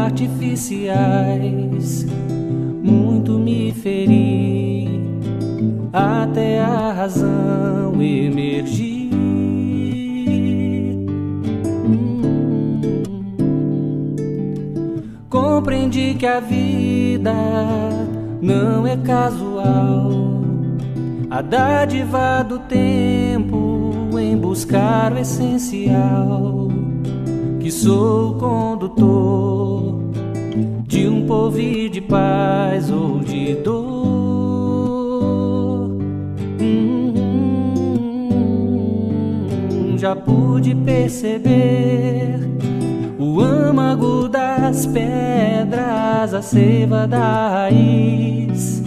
artificiais. Muito me feri até a razão emergir. Compreendi que a vida não é casual, a dádiva do tempo em buscar o essencial. Que sou condutor de um povo de paz ou de dor. Já pude perceber o âmago das pedras, a seiva da raiz,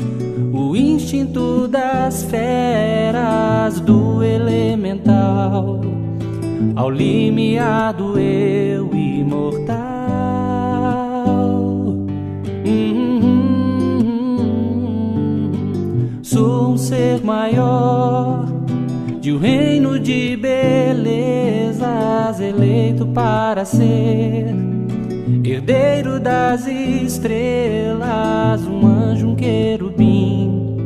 o instinto das feras, do elemental ao limiar do eu imortal. Sou um ser maior de um reino de belezas, eleito para ser herdeiro das estrelas, um anjo, um querubim.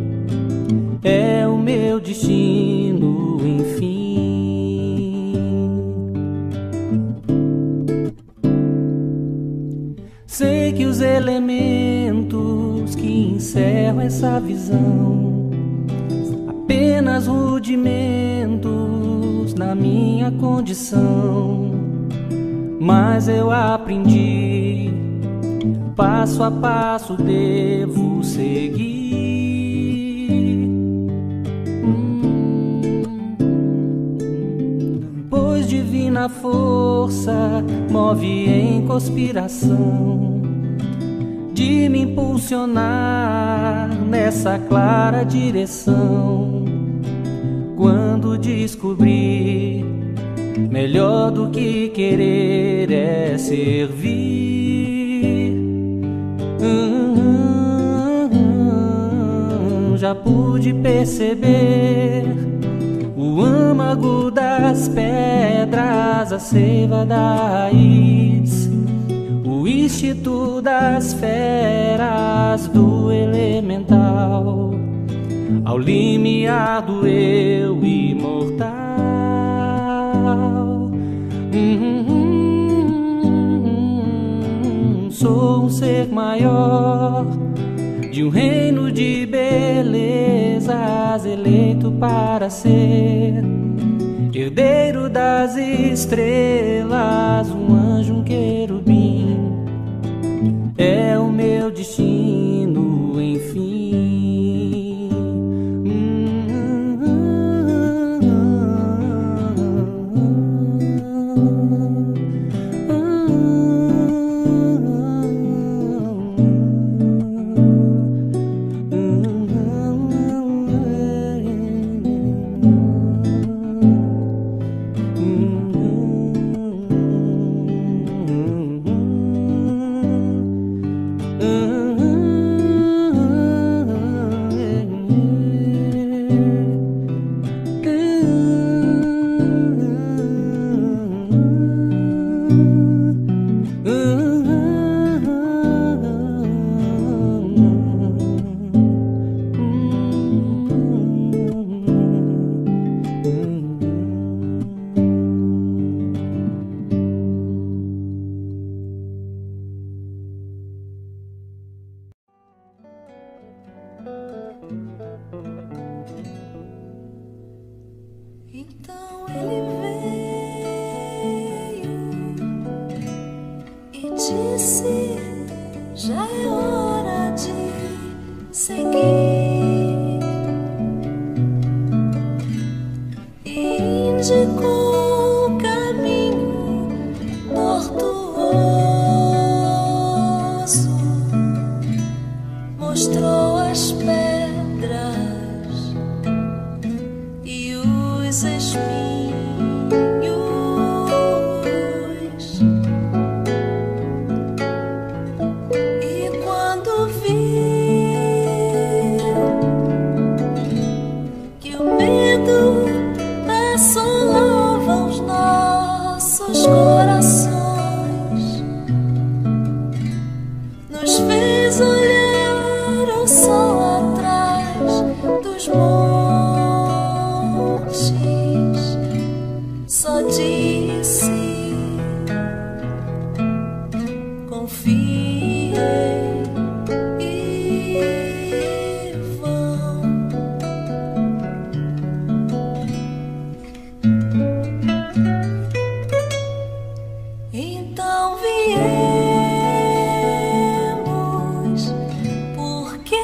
É o meu destino, enfim. Sei que os elementos que encerram essa visão apenas rudimentos na minha condição, mas eu aprendi, passo a passo devo seguir. Pois divina força move em conspiração de me impulsionar nessa clara direção. Quando descobri, melhor do que querer é servir. Já pude perceber o âmago das pedras, a seiva da raiz, o instinto das feras, do elemental ao limiar do eu imortal. Sou um ser maior de um reino de belezas, eleito para ser herdeiro das estrelas, um anjo, um querubim. É o meu destino, enfim. Então ele veio e disse: já é hora de seguir. E indicou o caminho tortuoso, mostrou as pedras e os espinhos. E quando confiei e vão. Então viemos, porque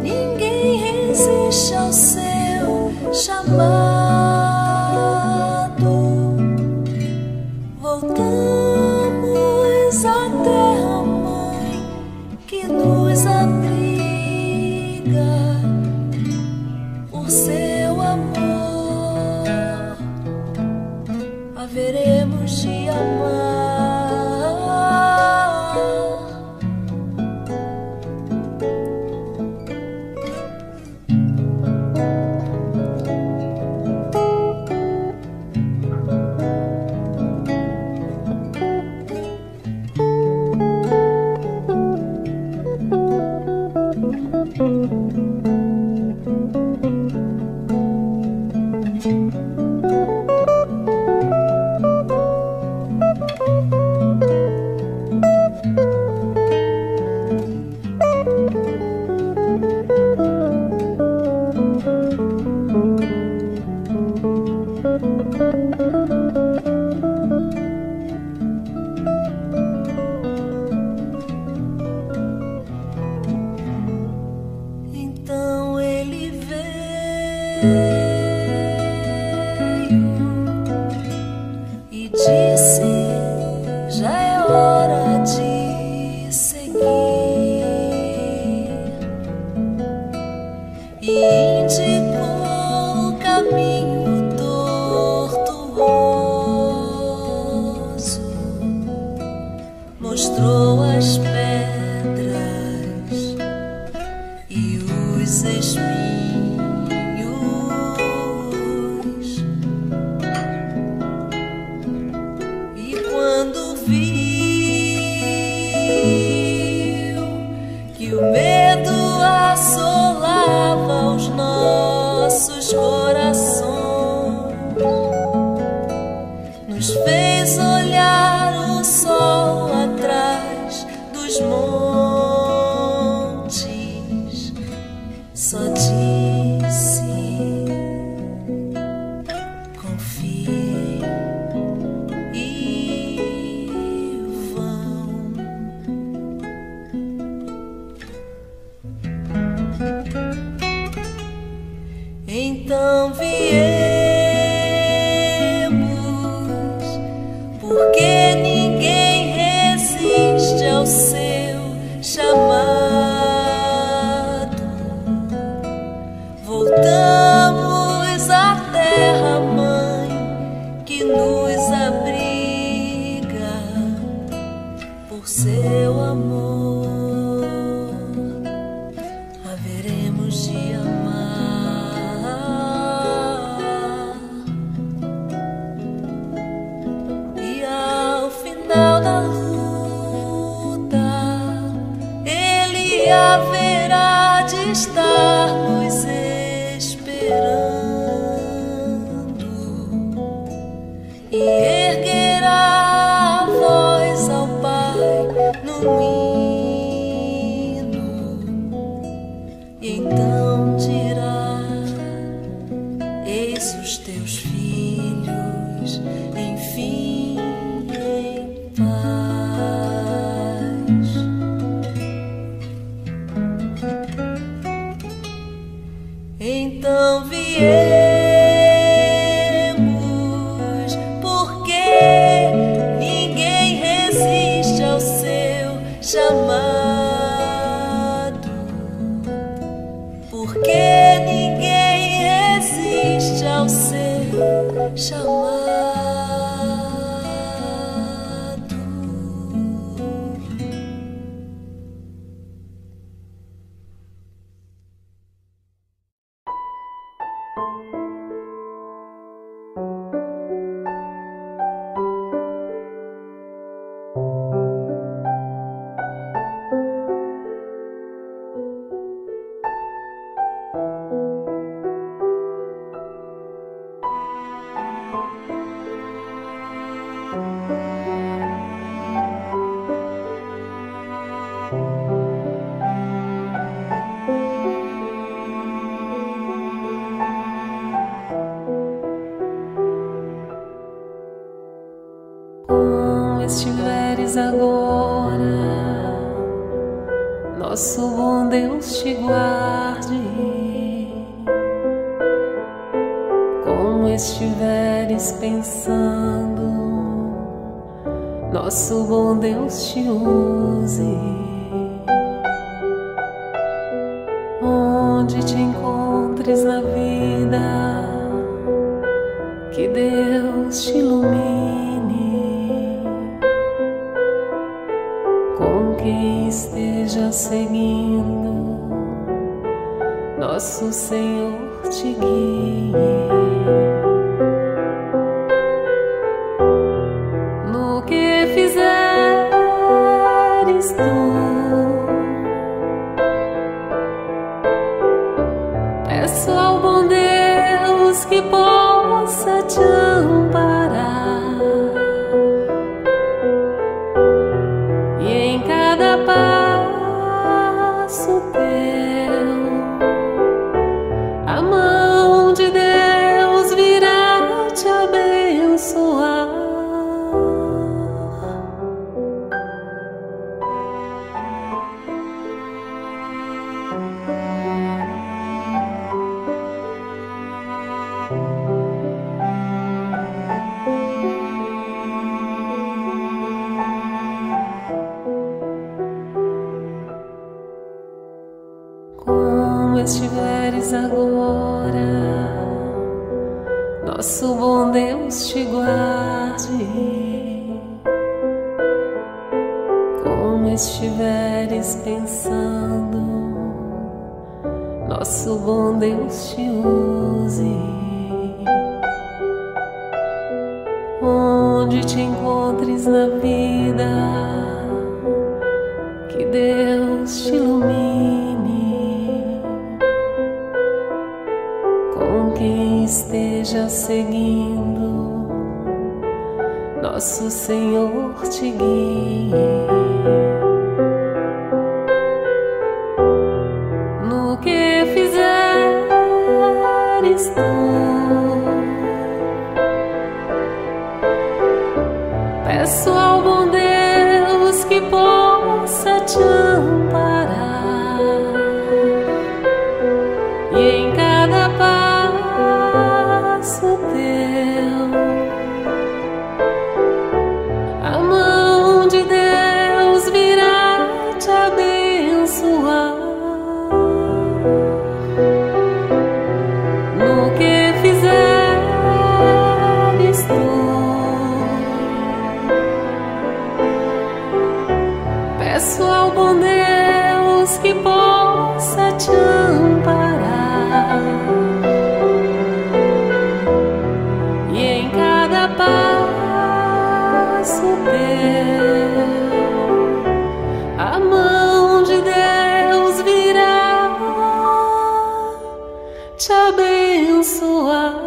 ninguém resiste ao seu chamado. Voltamos à terra-mãe que nos abriga por seu amor. Haveremos de amar. Então ele veio e disse: já é hora de seguir, e indicou o caminho tortuoso, mostrou as pedras e os espinhos, e quando viu que o medo assolava os nossos corações, nos fez olhar o sol atrás dos montes. Só disse: confie e vão. Então viemos, porque ninguém resiste ao seu chamado. Voltamos à terra-mãe que nos abriga por seu amor. Haveremos de amar, e ao final da luta Ele haverá de estar nos esperando e erguerá a voz ao Pai num hino, e então dirá: eis os teus filhos, enfim, em paz. Então viemos, porque ninguém resiste ao seu chamado. nosso bom Deus te guarde. Como estiveres pensando, nosso bom Deus te use. Onde te encontres na vida, que Deus te ilumine. Com quem esteja seguindo, nosso Senhor te guie. No que fizeres tu, peço ao bom Deus que possa te amparar, e em cada passo teu a mão de Deus virá te abençoar. Como estiveres agora, nosso bom Deus te guarde. Como estiveres pensando, nosso bom Deus te use. Onde te encontres na vida, que Deus te ilumine. Com quem esteja seguindo, nosso Senhor te guie. No que fizeres tu, peço ao bom Deus que possa te amparar, e em cada passo teu a mão de Deus virá te abençoar. No que fizeres tu, peço ao bom Deus que possa te amparar, e em cada passo teu a mão de Deus virá te abençoar.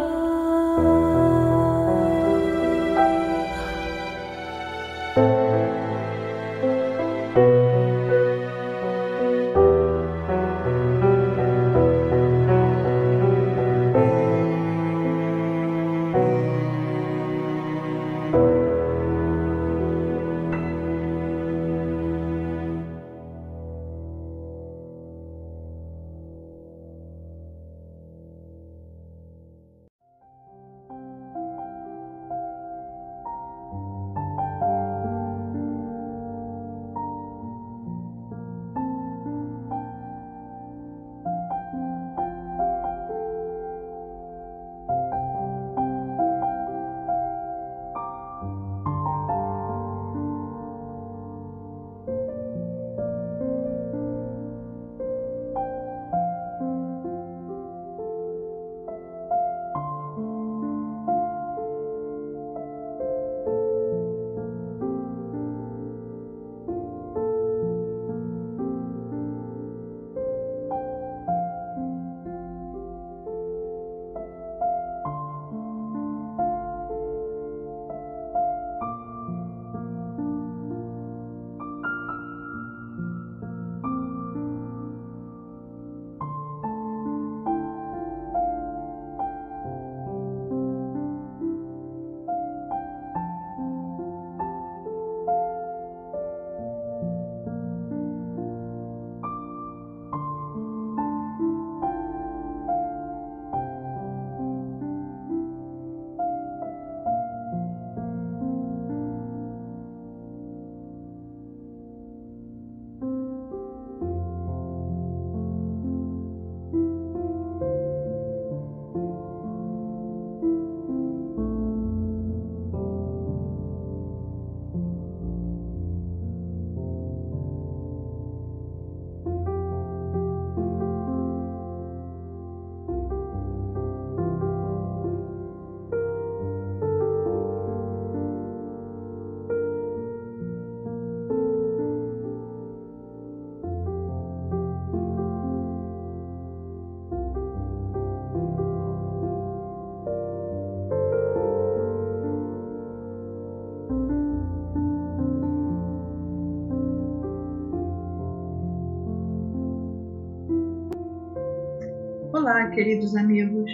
Olá, queridos amigos.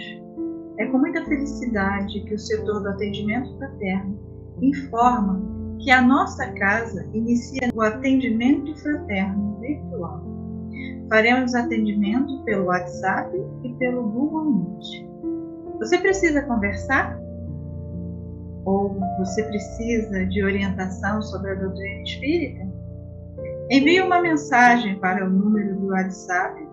É com muita felicidade que o setor do atendimento fraterno informa que a nossa casa inicia o atendimento fraterno virtual. Faremos atendimento pelo WhatsApp e pelo Google Meet. Você precisa conversar? Ou você precisa de orientação sobre a doutrina espírita? Envie uma mensagem para o número do WhatsApp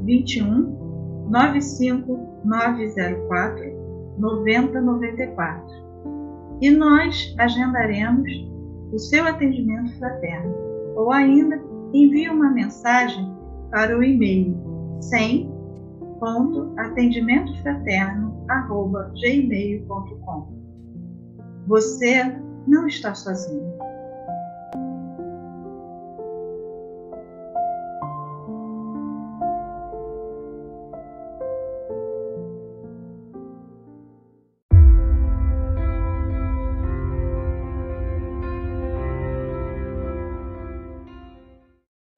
21 95 904 9094 e nós agendaremos o seu atendimento fraterno. Ou ainda, envie uma mensagem para o e-mail 100.atendimentofraterno@gmail.com. Você não está sozinho.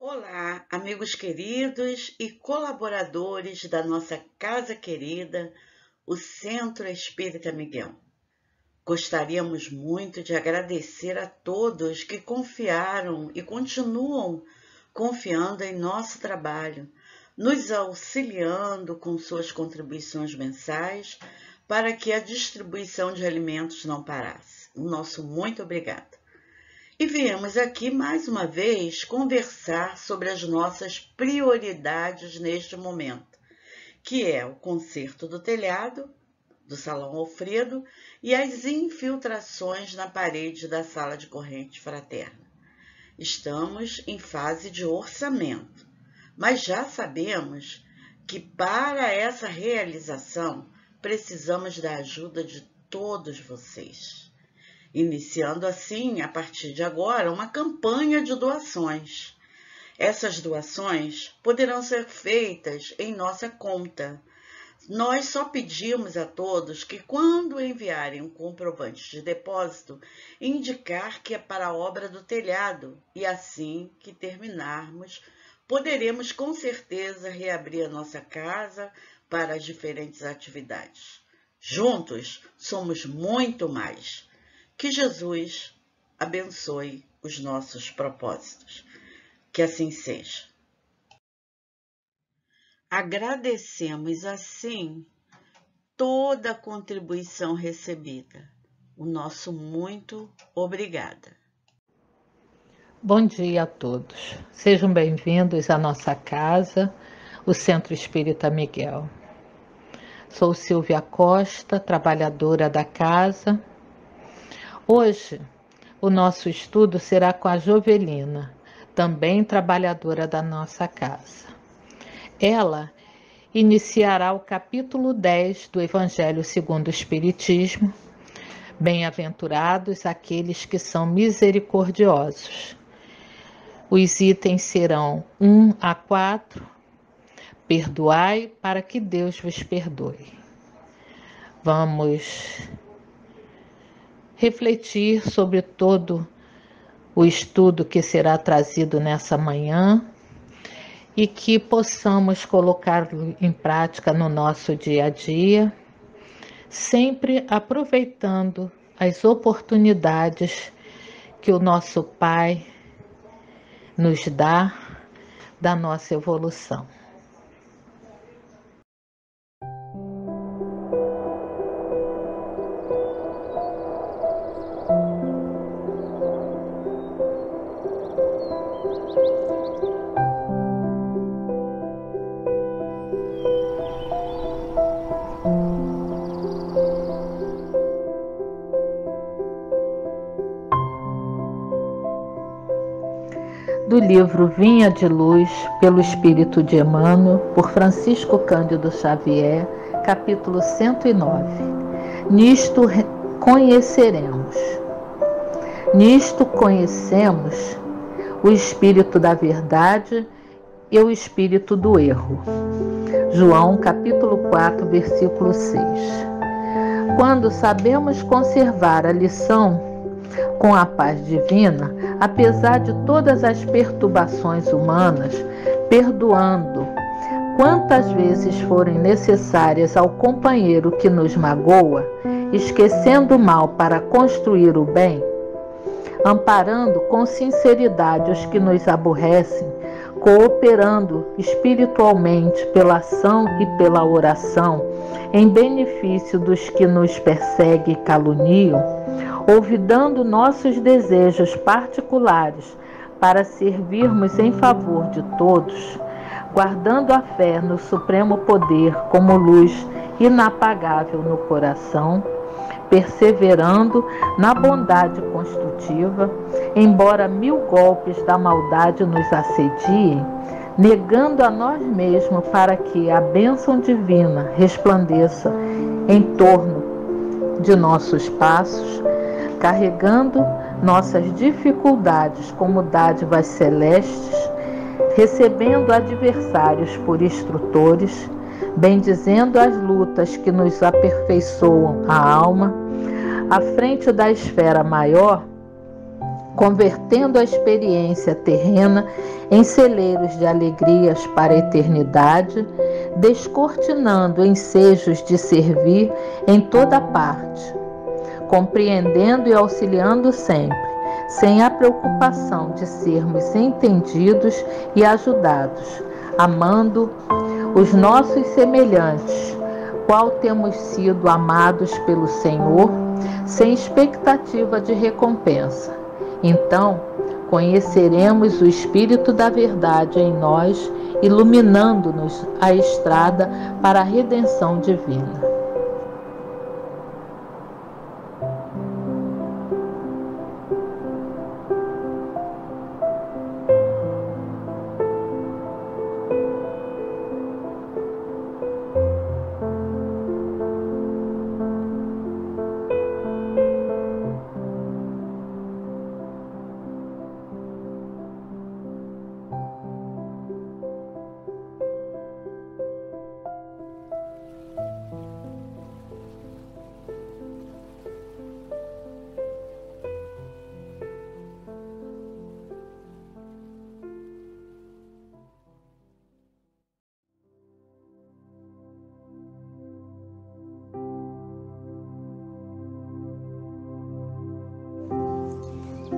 Olá, amigos queridos e colaboradores da nossa casa querida, o Centro Espírita Miguel. Gostaríamos muito de agradecer a todos que confiaram e continuam confiando em nosso trabalho, nos auxiliando com suas contribuições mensais para que a distribuição de alimentos não parasse. O nosso muito obrigado. E viemos aqui mais uma vez conversar sobre as nossas prioridades neste momento, que é o conserto do telhado, do Salão Alfredo e as infiltrações na parede da sala de corrente fraterna. Estamos em fase de orçamento, mas já sabemos que para essa realização precisamos da ajuda de todos vocês. Iniciando assim, a partir de agora, uma campanha de doações. Essas doações poderão ser feitas em nossa conta. Nós só pedimos a todos que, quando enviarem um comprovante de depósito, indicar que é para a obra do telhado e assim que terminarmos, poderemos com certeza reabrir a nossa casa para as diferentes atividades. Juntos somos muito mais. Que Jesus abençoe os nossos propósitos. Que assim seja. Agradecemos assim toda a contribuição recebida. O nosso muito obrigada. Bom dia a todos. Sejam bem-vindos à nossa casa, o Centro Espírita Miguel. Sou Silvia Costa, trabalhadora da casa. Hoje, o nosso estudo será com a Jovelina, também trabalhadora da nossa casa. Ela iniciará o capítulo 10 do Evangelho segundo o Espiritismo. Bem-aventurados aqueles que são misericordiosos. Os itens serão 1 a 4. Perdoai para que Deus vos perdoe. Vamos refletir sobre todo o estudo que será trazido nessa manhã e que possamos colocá-lo em prática no nosso dia a dia, sempre aproveitando as oportunidades que o nosso Pai nos dá da nossa evolução. Do livro Vinha de Luz, pelo Espírito de Emmanuel, por Francisco Cândido Xavier, capítulo 109. Nisto conheceremos. Nisto conhecemos o Espírito da verdade e o Espírito do erro. João, capítulo 4, versículo 6. Quando sabemos conservar a lição com a paz divina, apesar de todas as perturbações humanas, perdoando quantas vezes forem necessárias ao companheiro que nos magoa, esquecendo o mal para construir o bem, amparando com sinceridade os que nos aborrecem, cooperando espiritualmente pela ação e pela oração, em benefício dos que nos perseguem e caluniam, olvidando nossos desejos particulares para servirmos em favor de todos, guardando a fé no supremo poder como luz inapagável no coração, perseverando na bondade construtiva, embora 1000 golpes da maldade nos assediem, negando a nós mesmos para que a bênção divina resplandeça em torno de nossos passos, carregando nossas dificuldades como dádivas celestes, recebendo adversários por instrutores, bendizendo as lutas que nos aperfeiçoam a alma, à frente da esfera maior, convertendo a experiência terrena em celeiros de alegrias para a eternidade, descortinando ensejos de servir em toda parte, compreendendo e auxiliando sempre, sem a preocupação de sermos entendidos e ajudados, amando os nossos semelhantes, qual temos sido amados pelo Senhor, sem expectativa de recompensa. Então, conheceremos o Espírito da verdade em nós, iluminando-nos a estrada para a redenção divina.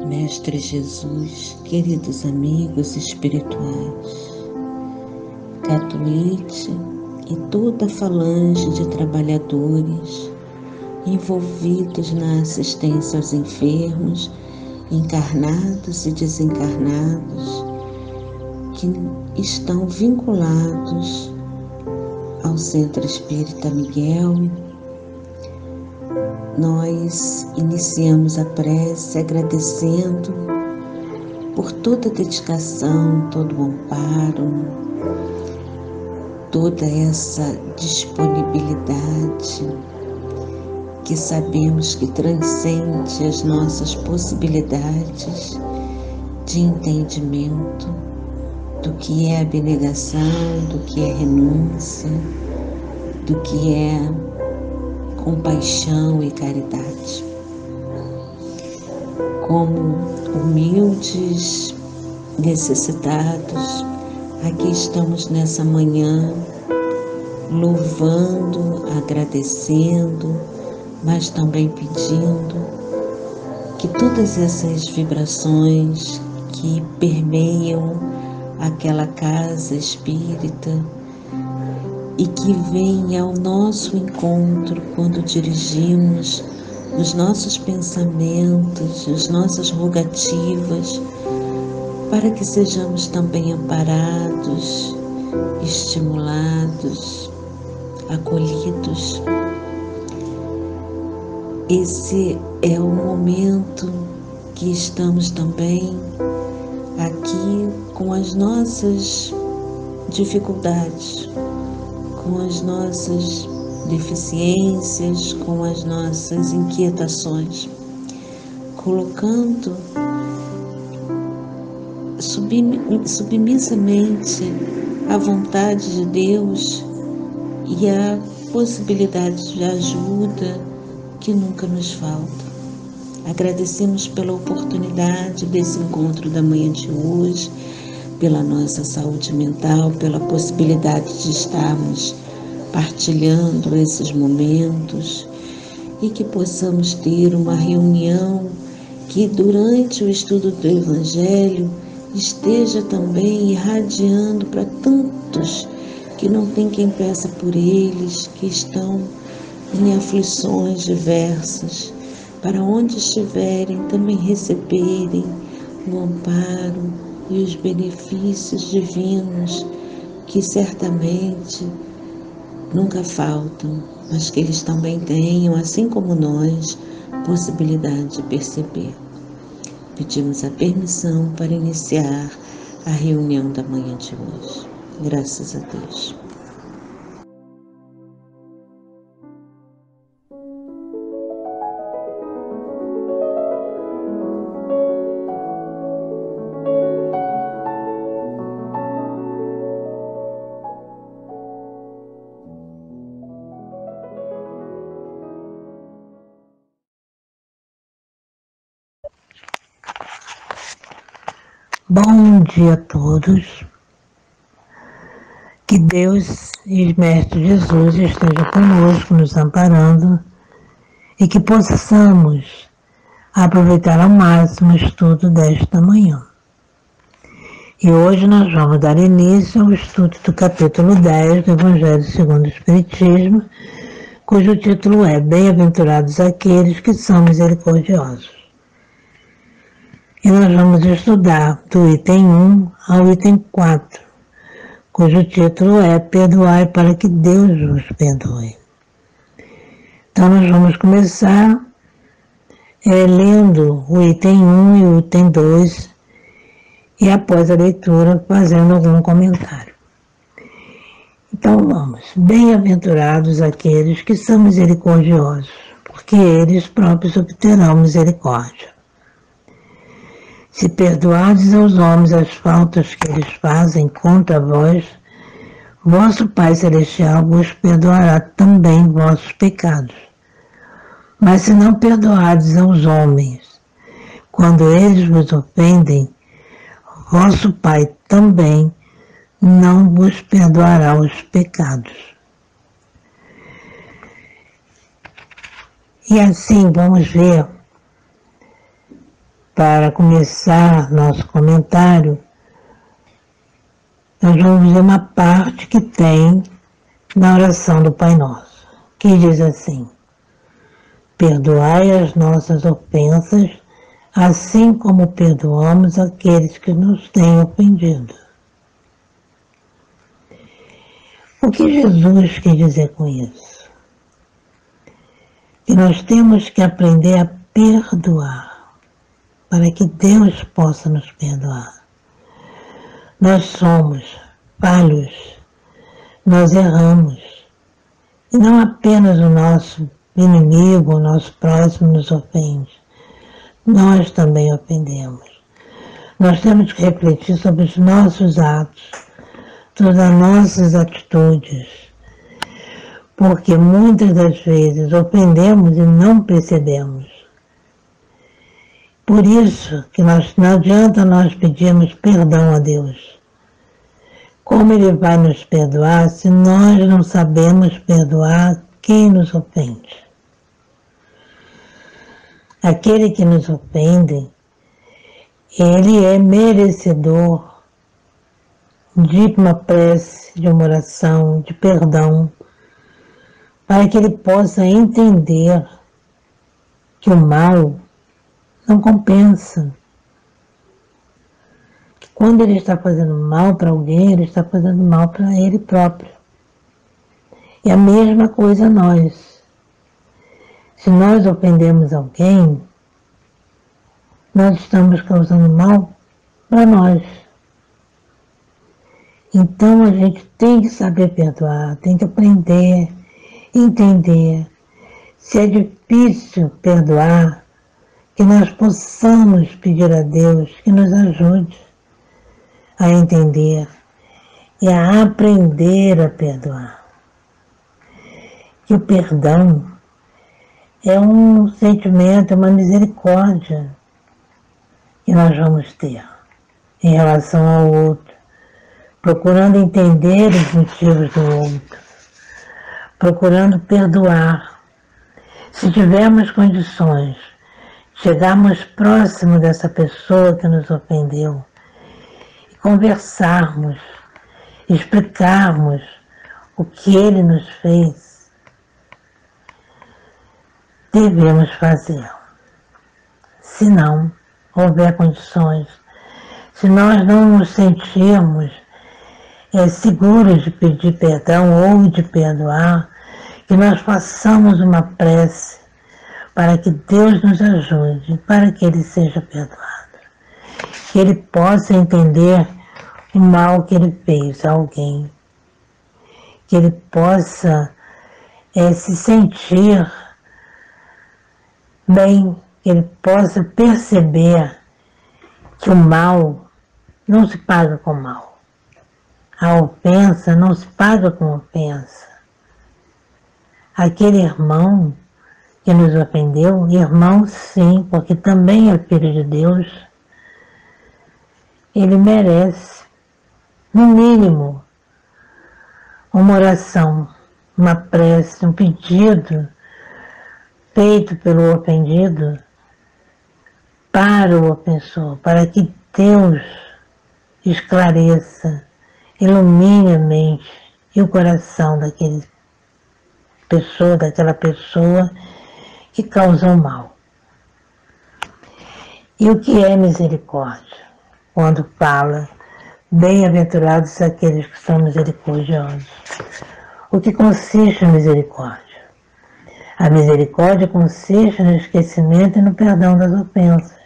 Mestre Jesus, queridos amigos espirituais, Catuíte e toda a falange de trabalhadores envolvidos na assistência aos enfermos, encarnados e desencarnados, que estão vinculados ao Centro Espírita Miguel. Nós iniciamos a prece agradecendo por toda a dedicação, todo o amparo, toda essa disponibilidade que sabemos que transcende as nossas possibilidades de entendimento do que é abnegação, do que é renúncia, do que é compaixão e caridade. Como humildes necessitados, aqui estamos nessa manhã, louvando, agradecendo, mas também pedindo que todas essas vibrações que permeiam aquela casa espírita e que vem ao nosso encontro quando dirigimos os nossos pensamentos, as nossas rogativas, para que sejamos também amparados, estimulados, acolhidos. Esse é o momento que estamos também aqui com as nossas dificuldades, com as nossas deficiências, com as nossas inquietações, colocando submissamente a vontade de Deus e a possibilidade de ajuda que nunca nos falta. Agradecemos pela oportunidade desse encontro da manhã de hoje, pela nossa saúde mental, pela possibilidade de estarmos partilhando esses momentos e que possamos ter uma reunião que durante o estudo do Evangelho esteja também irradiando para tantos que não tem quem peça por eles, que estão em aflições diversas, para onde estiverem também receberem o amparo e os benefícios divinos que certamente nunca faltam, mas que eles também tenham, assim como nós, possibilidade de perceber. Pedimos a permissão para iniciar a reunião da manhã de hoje. Graças a Deus. Bom dia a todos. Que Deus e o Mestre Jesus estejam conosco, nos amparando, e que possamos aproveitar ao máximo o estudo desta manhã. E hoje nós vamos dar início ao estudo do capítulo 10 do Evangelho segundo o Espiritismo, cujo título é Bem-aventurados aqueles que são misericordiosos. E nós vamos estudar do item 1 ao item 4, cujo título é Perdoai para que Deus vos perdoe. Então nós vamos começar lendo o item 1 e o item 2 e após a leitura fazendo algum comentário. Então vamos. Bem-aventurados aqueles que são misericordiosos, porque eles próprios obterão misericórdia. Se perdoardes aos homens as faltas que eles fazem contra vós, vosso Pai Celestial vos perdoará também vossos pecados. Mas se não perdoardes aos homens, quando eles vos ofendem, vosso Pai também não vos perdoará os pecados. E assim vamos ver, para começar nosso comentário, nós vamos ver uma parte que tem na oração do Pai Nosso, que diz assim: perdoai as nossas ofensas, assim como perdoamos aqueles que nos têm ofendido. O que Jesus quer dizer com isso? Que nós temos que aprender a perdoar, para que Deus possa nos perdoar. Nós somos falhos, nós erramos, e não apenas o nosso inimigo, o nosso próximo nos ofende, nós também ofendemos. Nós temos que refletir sobre os nossos atos, todas as nossas atitudes, porque muitas das vezes ofendemos e não percebemos. Por isso que não adianta nós pedirmos perdão a Deus. Como Ele vai nos perdoar se nós não sabemos perdoar quem nos ofende? Aquele que nos ofende, ele é merecedor de uma prece, de uma oração, de perdão, para que ele possa entender que o mal não compensa. Que quando ele está fazendo mal para alguém, ele está fazendo mal para ele próprio. E a mesma coisa nós. Se nós ofendemos alguém, nós estamos causando mal para nós. Então a gente tem que saber perdoar, tem que aprender, entender. Se é difícil perdoar, que nós possamos pedir a Deus que nos ajude a entender e a aprender a perdoar. Que o perdão é um sentimento, é uma misericórdia que nós vamos ter. em relação ao outro, procurando entender os motivos do outro, procurando perdoar. Se tivermos condições, chegarmos próximo dessa pessoa que nos ofendeu e conversarmos, explicarmos o que ele nos fez, devemos fazê-lo. Se não houver condições, se nós não nos sentirmos seguros de pedir perdão ou de perdoar, que nós façamos uma prece para que Deus nos ajude, para que ele seja perdoado, que ele possa entender o mal que ele fez a alguém, que ele possa se sentir bem, que ele possa perceber que o mal não se paga com mal. A ofensa não se paga com ofensa. Aquele irmão que nos ofendeu, irmão sim, porque também é filho de Deus, ele merece, no mínimo, uma oração, uma prece, um pedido feito pelo ofendido para o ofensor, para que Deus esclareça, ilumine a mente e o coração daquela pessoa que causou mal. E o que é misericórdia? Quando fala, bem-aventurados aqueles que são misericordiosos. O que consiste a misericórdia? A misericórdia consiste no esquecimento e no perdão das ofensas.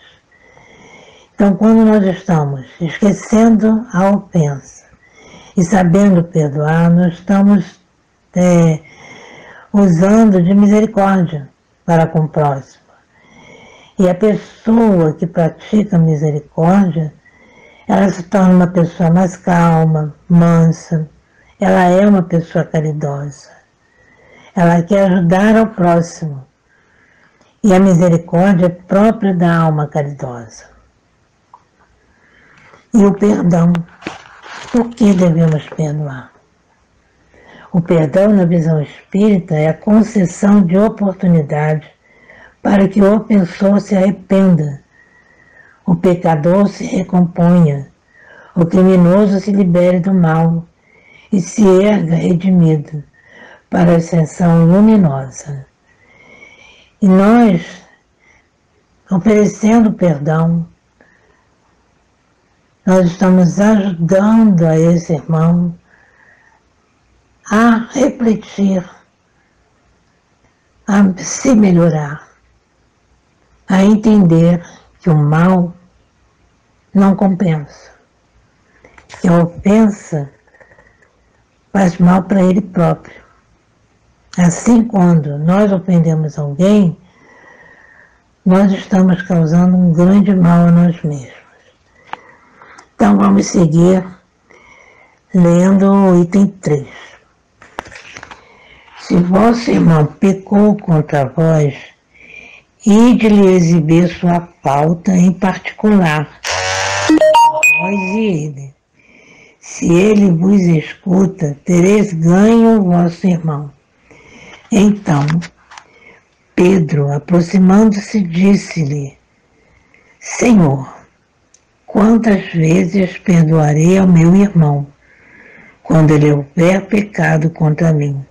Então, quando nós estamos esquecendo a ofensa e sabendo perdoar, nós estamos usando de misericórdia para com o próximo. E a pessoa que pratica misericórdia, ela se torna uma pessoa mais calma, mansa, ela é uma pessoa caridosa. Ela quer ajudar ao próximo. E a misericórdia é própria da alma caridosa. E o perdão. Por que devemos perdoar? O perdão, na visão espírita, é a concessão de oportunidade para que o ofensor se arrependa, o pecador se recomponha, o criminoso se libere do mal e se erga redimido para a ascensão luminosa. E nós, oferecendo perdão, nós estamos ajudando a esse irmão a refletir, a se melhorar, a entender que o mal não compensa, que a ofensa faz mal para ele próprio. Assim, quando nós ofendemos alguém, nós estamos causando um grande mal a nós mesmos. Então vamos seguir lendo o item 3. Se vosso irmão pecou contra vós, ide-lhe exibir sua falta em particular, vós e ele. Se ele vos escuta, tereis ganho o vosso irmão. Então, Pedro, aproximando-se, disse-lhe: Senhor, quantas vezes perdoarei ao meu irmão, quando ele houver pecado contra mim?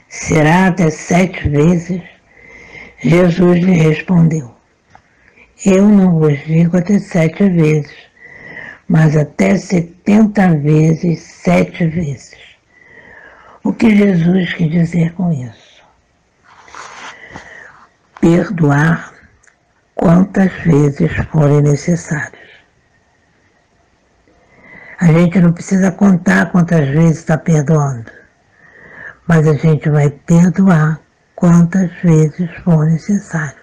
Será até 7 vezes? Jesus lhe respondeu: Eu não vos digo até 7 vezes, mas até 70 vezes, 7 vezes. O que Jesus quis dizer com isso? Perdoar quantas vezes forem necessários. A gente não precisa contar quantas vezes está perdoando, mas a gente vai perdoar quantas vezes for necessário.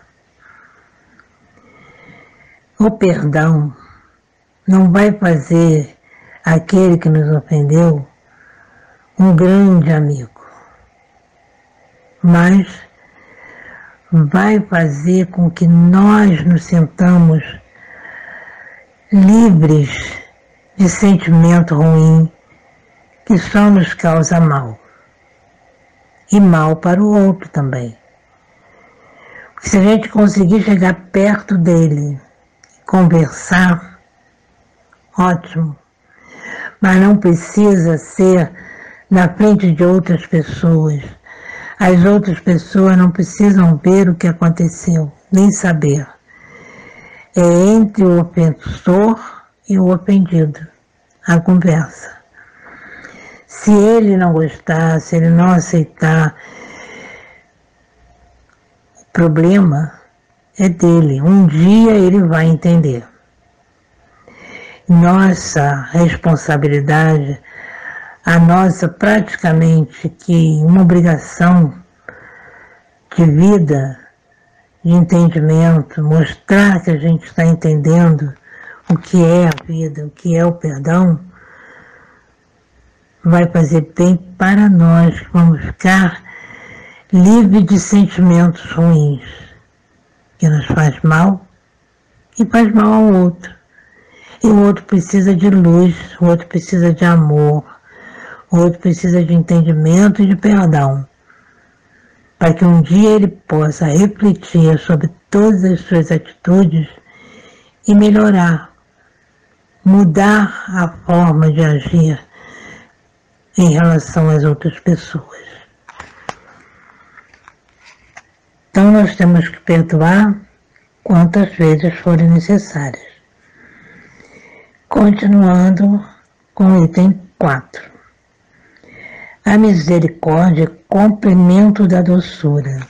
O perdão não vai fazer aquele que nos ofendeu um grande amigo, mas vai fazer com que nós nos sintamos livres de sentimento ruim que só nos causa mal. E mal para o outro também. Se a gente conseguir chegar perto dele, conversar, ótimo. Mas não precisa ser na frente de outras pessoas. As outras pessoas não precisam ver o que aconteceu, nem saber. É entre o ofensor e o ofendido a conversa. Se ele não gostar, se ele não aceitar, o problema é dele. Um dia ele vai entender. Nossa responsabilidade, a nossa praticamente que uma obrigação de vida, de entendimento, mostrar que a gente está entendendo o que é a vida, o que é o perdão, vai fazer bem para nós, que vamos ficar livres de sentimentos ruins, que nos faz mal e faz mal ao outro. E o outro precisa de luz, o outro precisa de amor, o outro precisa de entendimento e de perdão, para que um dia ele possa refletir sobre todas as suas atitudes e melhorar, mudar a forma de agir em relação às outras pessoas. Então nós temos que perdoar quantas vezes forem necessárias. Continuando com o item 4. A misericórdia é complemento da doçura,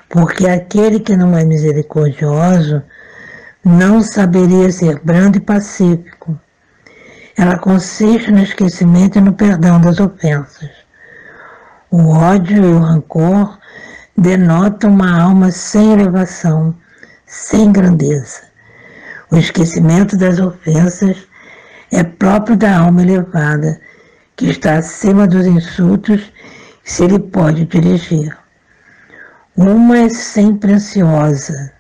porque aquele que não é misericordioso não saberia ser brando e pacífico. Ela consiste no esquecimento e no perdão das ofensas. O ódio e o rancor denotam uma alma sem elevação, sem grandeza. O esquecimento das ofensas é próprio da alma elevada, que está acima dos insultos que se lhe pode dirigir. Uma é sempre ansiosa,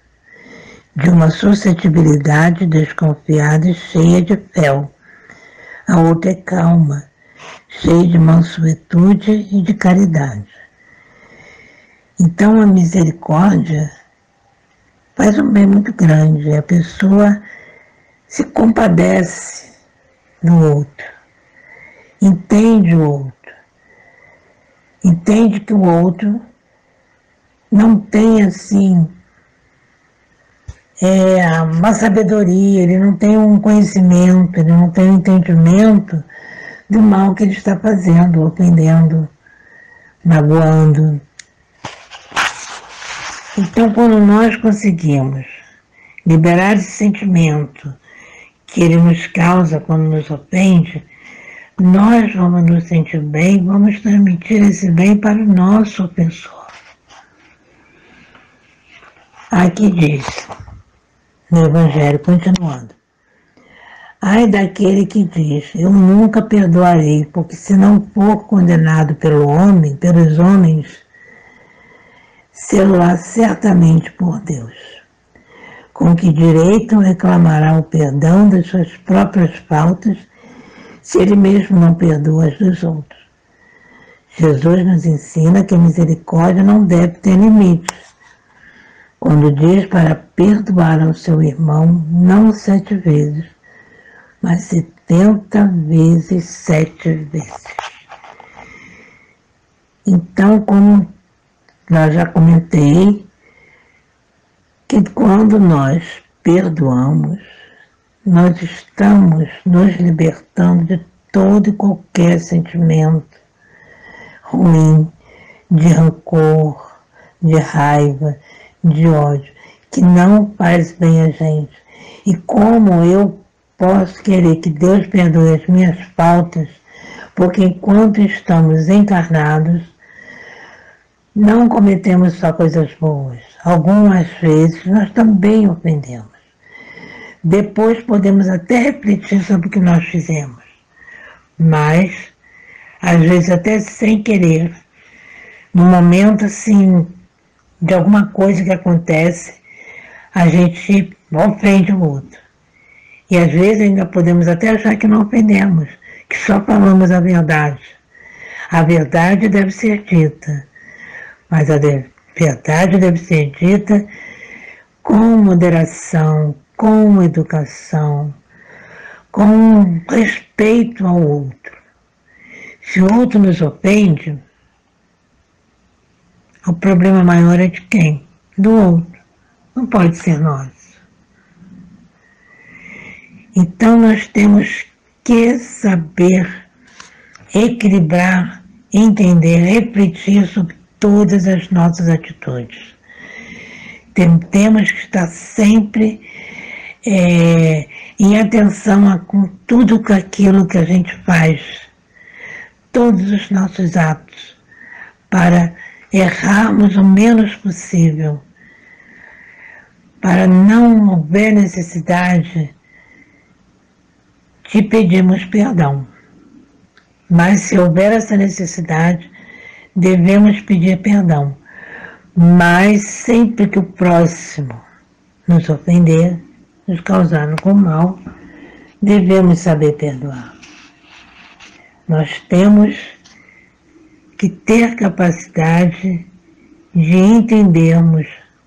de uma suscetibilidade desconfiada e cheia de fel. A outra é calma, cheia de mansuetude e de caridade. Então a misericórdia faz um bem muito grande. A pessoa se compadece do outro, entende o outro, entende que o outro não tem assim uma sabedoria, ele não tem um conhecimento, ele não tem um entendimento do mal que ele está fazendo, ofendendo, magoando. Então, quando nós conseguimos liberar esse sentimento que ele nos causa quando nos ofende, nós vamos nos sentir bem, vamos transmitir esse bem para o nosso ofensor. Aqui diz, no Evangelho, continuando: ai daquele que diz, eu nunca perdoarei, porque se não for condenado pelo homem, pelos homens, será certamente por Deus. Com que direito reclamará o perdão das suas próprias faltas, se ele mesmo não perdoa as dos outros? Jesus nos ensina que a misericórdia não deve ter limites. Quando diz para perdoar ao seu irmão, não 7 vezes, mas 70 vezes 7 vezes. Então, como eu já comentei, que quando nós perdoamos, nós estamos nos libertando de todo e qualquer sentimento ruim, de rancor, de raiva, de ódio, que não faz bem a gente. E como eu posso querer que Deus perdoe as minhas faltas, porque enquanto estamos encarnados, não cometemos só coisas boas. Algumas vezes nós também ofendemos. Depois podemos até refletir sobre o que nós fizemos, mas às vezes até sem querer, no momento assim de alguma coisa que acontece, a gente ofende o outro. E às vezes ainda podemos até achar que não ofendemos, que só falamos a verdade. A verdade deve ser dita, mas a verdade deve ser dita com moderação, com educação, com respeito ao outro. Se o outro nos ofende, o problema maior é de quem? Do outro. Não pode ser nosso. Então nós temos que saber equilibrar, entender, refletir sobre todas as nossas atitudes. Temos que estar sempre em atenção com tudo aquilo que a gente faz, todos os nossos atos, para errarmos o menos possível, para não haver necessidade de pedirmos perdão. Mas se houver essa necessidade, devemos pedir perdão. Mas sempre que o próximo nos ofender, nos causar algum mal, devemos saber perdoar. Nós temos que ter capacidade de entendermos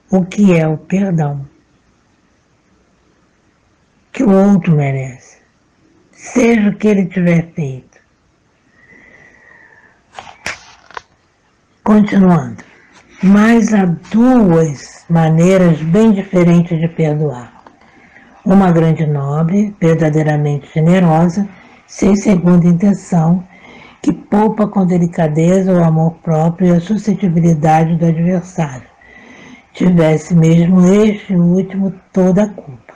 o que é o perdão que o outro merece, seja o que ele tiver feito. Continuando, mas há duas maneiras bem diferentes de perdoar. Uma grande nobre, verdadeiramente generosa, sem segunda intenção, que poupa com delicadeza o amor próprio e a suscetibilidade do adversário, tivesse mesmo este último toda a culpa.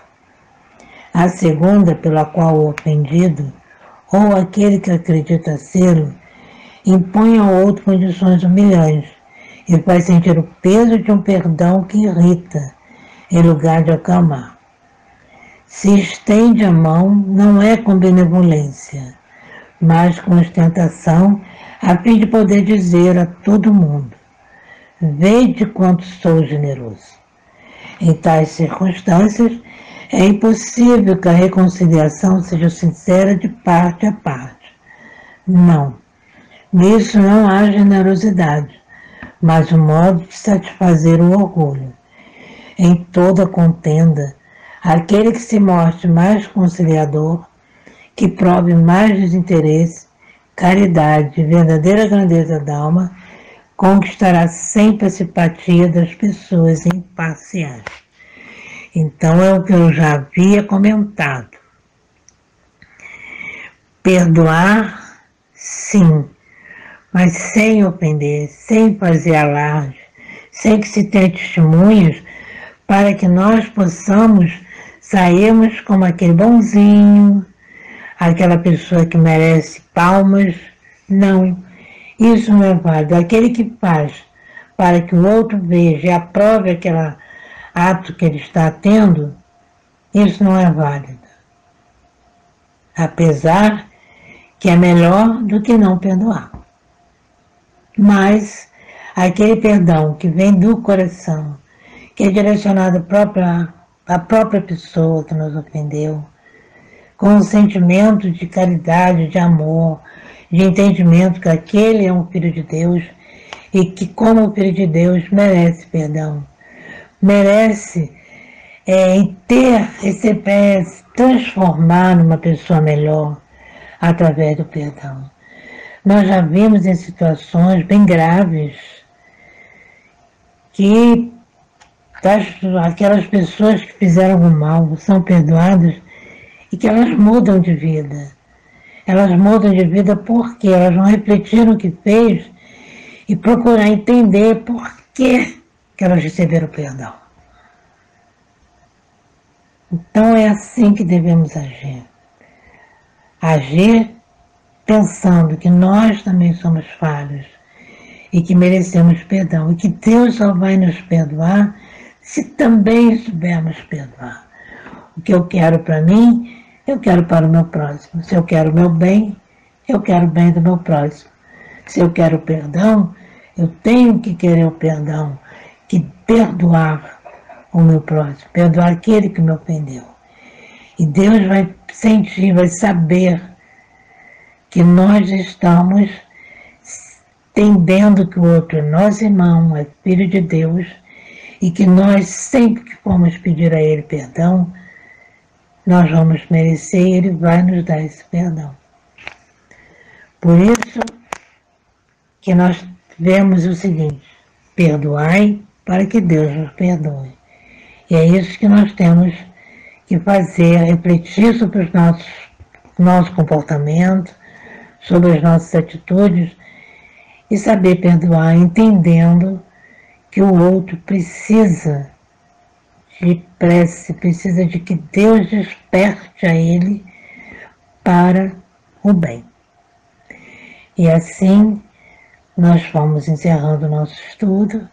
A segunda, pela qual o ofendido, ou aquele que acredita ser, impõe ao outro condições humilhantes e faz sentir o peso de um perdão que irrita, em lugar de acalmar. Se estende a mão, não é com benevolência, mas com ostentação, a fim de poder dizer a todo mundo: vede quanto sou generoso. Em tais circunstâncias, é impossível que a reconciliação seja sincera de parte a parte. Não, nisso não há generosidade, mas um modo de satisfazer o orgulho. Em toda contenda, aquele que se mostre mais conciliador, que prove mais desinteresse, caridade e verdadeira grandeza da alma, conquistará sempre a simpatia das pessoas imparciais. Então é o que eu já havia comentado. Perdoar, sim, mas sem ofender, sem fazer alarde, sem que se tenha testemunhas, para que nós possamos sairmos como aquele bonzinho, aquela pessoa que merece palmas. Não, isso não é válido. Aquele que faz para que o outro veja e aprove aquele ato que ele está tendo, isso não é válido. Apesar que é melhor do que não perdoar. Mas aquele perdão que vem do coração, que é direcionado à própria pessoa que nos ofendeu, com um sentimento de caridade, de amor, de entendimento que aquele é um filho de Deus e que, como filho de Deus, merece perdão. Merece se transformar numa pessoa melhor através do perdão. Nós já vimos em situações bem graves que aquelas pessoas que fizeram algum mal são perdoadas e que elas mudam de vida. Elas mudam de vida porque elas vão refletir no que fez e procurar entender por que elas receberam perdão. Então é assim que devemos agir. Agir pensando que nós também somos falhos e que merecemos perdão e que Deus só vai nos perdoar se também soubermos perdoar. O que eu quero para mim, eu quero para o meu próximo. Se eu quero o meu bem, eu quero o bem do meu próximo. Se eu quero perdão, eu tenho que querer o perdão, que perdoar o meu próximo, perdoar aquele que me ofendeu. E Deus vai sentir, vai saber que nós estamos entendendo que o outro é nosso irmão, é filho de Deus, e que nós, sempre que formos pedir a Ele perdão, nós vamos merecer e Ele vai nos dar esse perdão. Por isso que nós vemos o seguinte: perdoai para que Deus nos perdoe. E é isso que nós temos que fazer, refletir sobre os nosso comportamento, sobre as nossas atitudes e saber perdoar, entendendo que o outro precisa de prece, precisa de que Deus desperte a ele para o bem. E assim nós vamos encerrando o nosso estudo,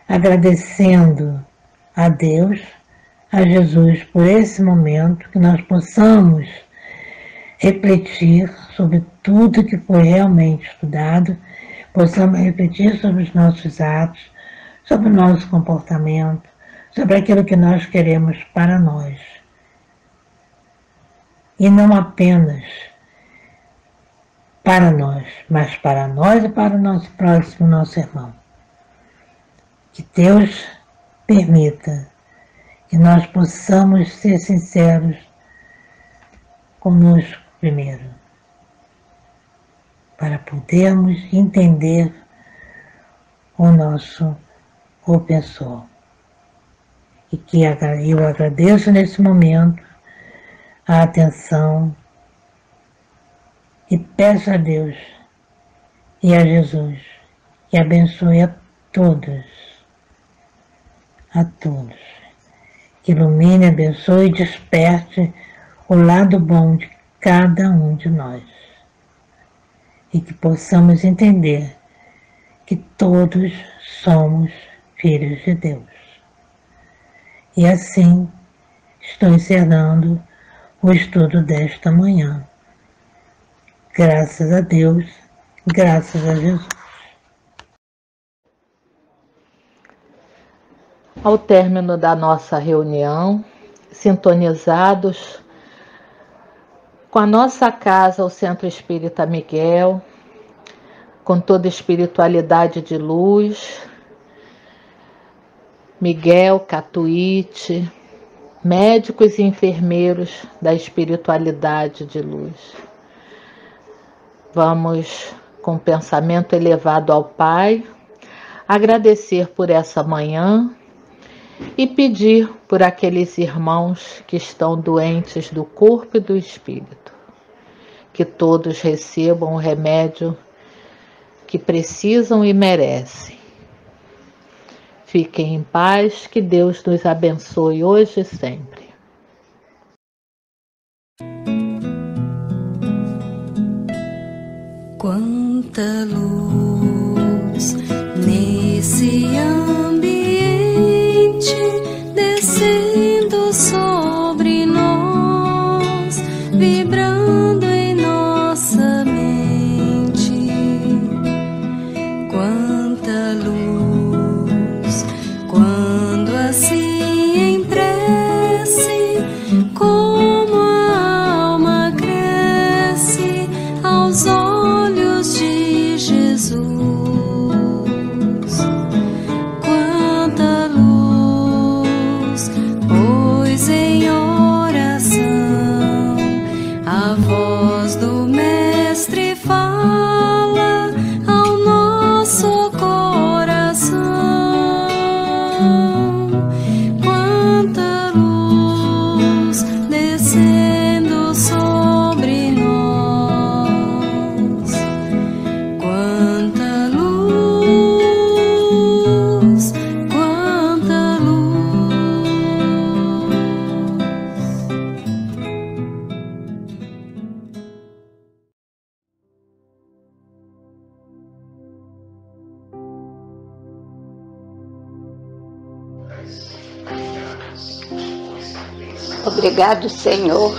agradecendo a Deus, a Jesus por esse momento, que nós possamos refletir sobre tudo que foi realmente estudado, possamos refletir sobre os nossos atos, sobre o nosso comportamento, sobre aquilo que nós queremos para nós. E não apenas para nós, mas para nós e para o nosso próximo, nosso irmão. Que Deus permita que nós possamos ser sinceros conosco primeiro, para podermos entender o nosso ofensor. E que eu agradeço nesse momento a atenção e peço a Deus e a Jesus que abençoe a todos, que ilumine, abençoe e desperte o lado bom de cada um de nós. E que possamos entender que todos somos filhos de Deus. E assim estou encerrando o estudo desta manhã. Graças a Deus, graças a Jesus. Ao término da nossa reunião, sintonizados com a nossa casa, o Centro Espírita Miguel, com toda a espiritualidade de luz, Miguel, Catuíte, médicos e enfermeiros da espiritualidade de luz. Vamos, com pensamento elevado ao Pai, agradecer por essa manhã e pedir por aqueles irmãos que estão doentes do corpo e do espírito, que todos recebam o remédio que precisam e merecem. Fiquem em paz, que Deus nos abençoe hoje e sempre. Quanta luz nesse ambiente descendo sobre nós, vibrando em nossa mente. Quanta luz quando assim em prece, como a alma cresce aos olhos de Jesus. Quanta luz, pois em oração a voz do Mestre fala ao nosso coração. Quanta luz descendo sobre nós. Quanta luz, quanta luz. Obrigado, Senhor,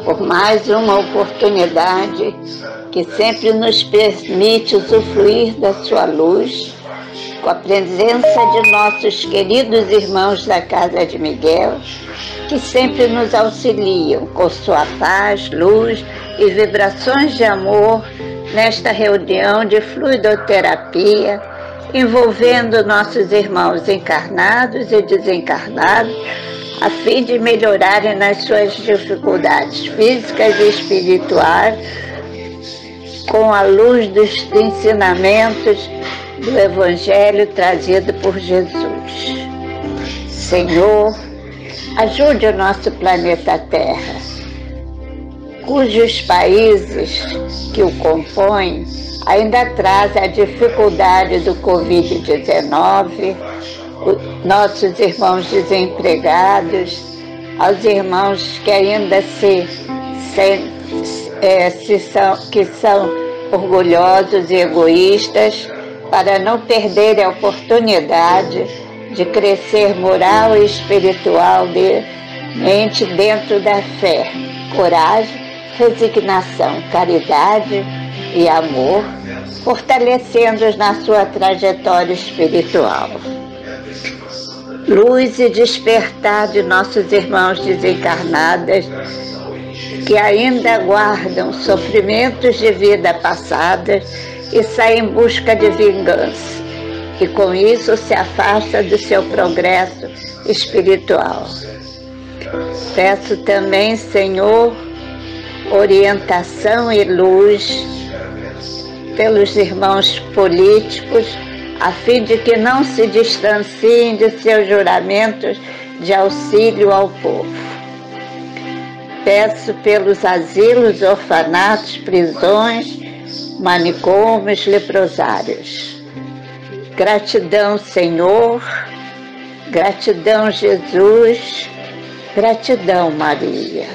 por mais uma oportunidade que sempre nos permite usufruir da sua luz, com a presença de nossos queridos irmãos da Casa de Miguel, que sempre nos auxiliam com sua paz, luz e vibrações de amor nesta reunião de fluidoterapia, envolvendo nossos irmãos encarnados e desencarnados, a fim de melhorarem nas suas dificuldades físicas e espirituais, com a luz dos ensinamentos do Evangelho trazido por Jesus. Senhor, ajude o nosso planeta Terra, cujos países que o compõem ainda trazem a dificuldade do Covid-19, nossos irmãos desempregados, aos irmãos que ainda que são orgulhosos e egoístas, para não perderem a oportunidade de crescer moral e espiritualmente dentro da fé, coragem, resignação, caridade e amor, fortalecendo-os na sua trajetória espiritual. Luz e despertar de nossos irmãos desencarnados que ainda guardam sofrimentos de vida passada e saem em busca de vingança, e com isso se afasta do seu progresso espiritual. Peço também, Senhor, orientação e luz pelos irmãos políticos, a fim de que não se distanciem de seus juramentos de auxílio ao povo. Peço pelos asilos, orfanatos, prisões, manicômios, leprosários. Gratidão, Senhor, gratidão, Jesus, gratidão, Maria.